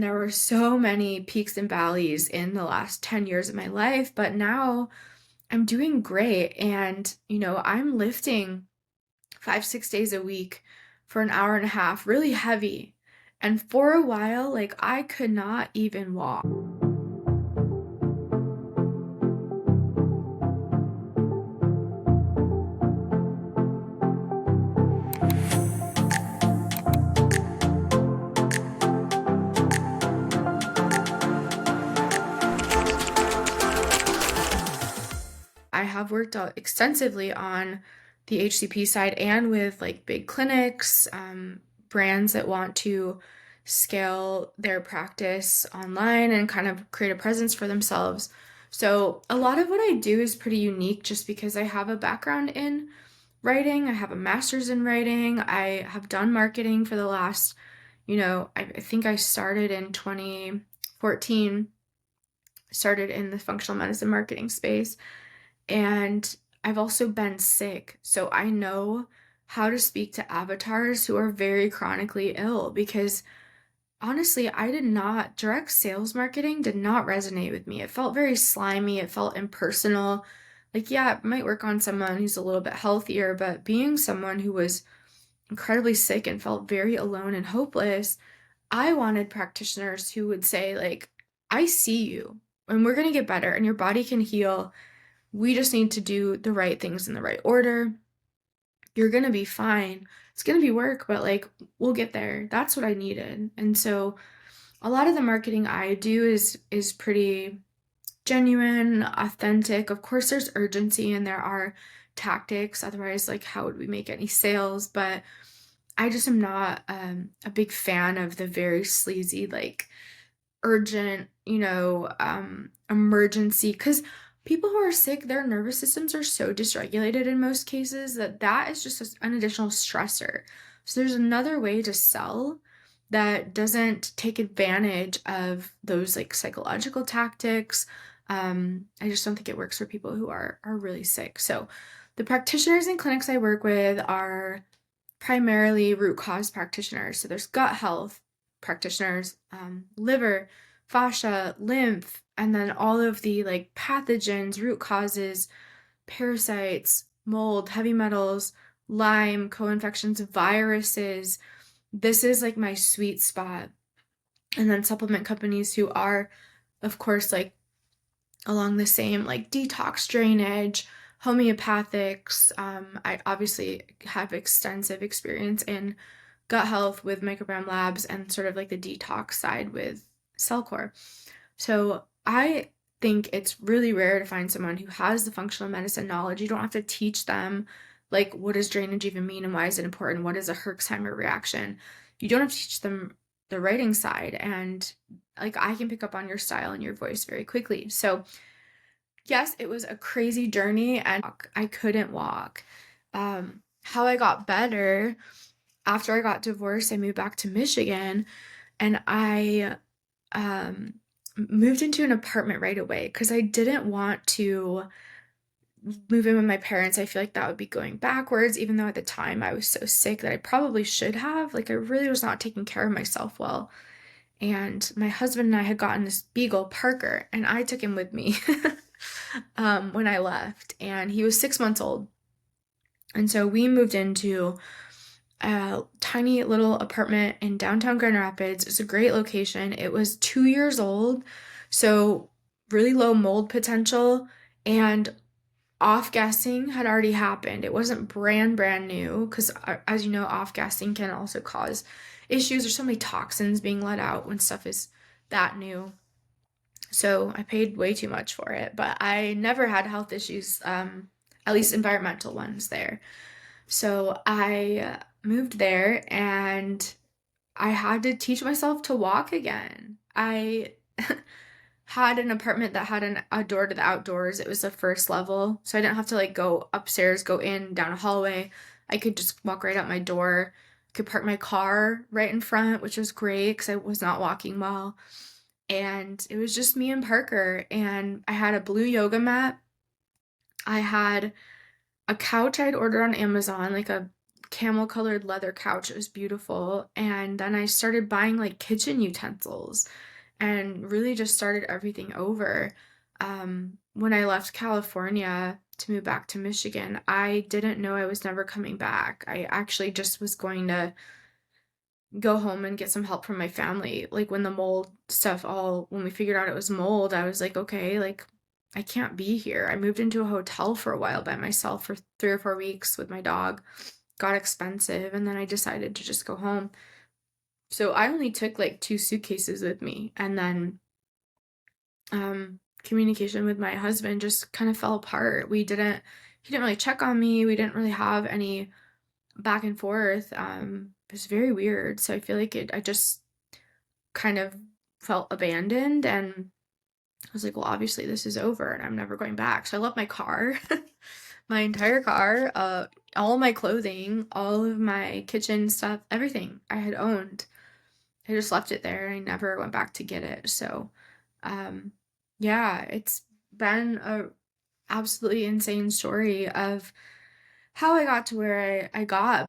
There were so many peaks and valleys in the last 10 years of my life, but now I'm doing great. And, I'm lifting 5, 6 days a week for an hour and a half, really heavy. And for a while, like I could not even walk. I have worked out extensively on the HCP side and with like big clinics, brands that want to scale their practice online and kind of create a presence for themselves. So, a lot of what I do is pretty unique just because I have a background in writing. I have a master's in writing. I have done marketing for the last, I think I started in 2014, started in the functional medicine marketing space. And I've also been sick, so I know how to speak to avatars who are very chronically ill because honestly, I did not, direct sales marketing did not resonate with me. It felt very slimy, it felt impersonal. Like, yeah, it might work on someone who's a little bit healthier, but being someone who was incredibly sick and felt very alone and hopeless, I wanted practitioners who would say, like, I see you and we're going to get better and your body can heal. We just need to do the right things in the right order. You're going to be fine. It's going to be work, but like we'll get there. That's what I needed. And so a lot of the marketing I do is pretty genuine, authentic. Of course there's urgency and there are tactics. Otherwise, like how would we make any sales? But I just am not a big fan of the very sleazy like urgent, emergency, because people who are sick, their nervous systems are so dysregulated in most cases that that is just an additional stressor. So there's another way to sell that doesn't take advantage of those like psychological tactics. I just don't think it works for people who are really sick. So the practitioners and clinics I work with are primarily root cause practitioners. So there's gut health practitioners, liver, fascia, lymph, and then all of the like pathogens, root causes, parasites, mold, heavy metals, Lyme, co-infections, viruses. This is like my sweet spot. And then supplement companies who are, of course, like along the same like detox drainage, homeopathics. I obviously have extensive experience in gut health with Microbe labs and sort of like the detox side with CellCore. So I think it's really rare to find someone who has the functional medicine knowledge. You don't have to teach them like what does drainage even mean and why is it important? What is a Herxheimer reaction? You don't have to teach them the writing side, and like I can pick up on your style and your voice very quickly. So yes, it was a crazy journey and I couldn't walk. How I got better after I got divorced, I moved back to Michigan and I um, moved into an apartment right away because I didn't want to move in with my parents. I feel like that would be going backwards, even though at the time I was so sick that I probably should have. Like, I really was not taking care of myself well. And my husband and I had gotten this beagle, Parker, and I took him with me when I left. And he was 6 months old. And so we moved into a tiny little apartment in downtown Grand Rapids. It's a great location. It was 2 years old, so really low mold potential, and off-gassing had already happened. It wasn't brand new because, as you know, off-gassing can also cause issues. There's so many toxins being let out when stuff is that new. So I paid way too much for it, but I never had health issues, at least environmental ones there. So I moved there and I had to teach myself to walk again. I had an apartment that had a door to the outdoors. It was the first level, so I didn't have to like go upstairs, go in, down a hallway. I could just walk right out my door. I could park my car right in front, which was great because I was not walking well. And it was just me and Parker, and I had a blue yoga mat. I had a couch I'd ordered on Amazon, like a camel colored leather couch. It was beautiful. And then I started buying like kitchen utensils and really just started everything over. When I left California to move back to Michigan, I didn't know I was never coming back. I actually just was going to go home and get some help from my family. Like when the mold stuff all, when we figured out it was mold, I was like, okay, like I can't be here. I moved into a hotel for a while by myself for 3 or 4 weeks with my dog. Got expensive, and then I decided to just go home. So I only took like 2 suitcases with me, and then communication with my husband just kind of fell apart. He didn't really check on me. We didn't really have any back and forth. It was very weird. So I feel like I just kind of felt abandoned, and I was like, well, obviously this is over and I'm never going back. So I left my car, my entire car, all my clothing, all of my kitchen stuff, everything I had owned. I just left it there and I never went back to get it. So, um, yeah, it's been a absolutely insane story of how I got to where I got.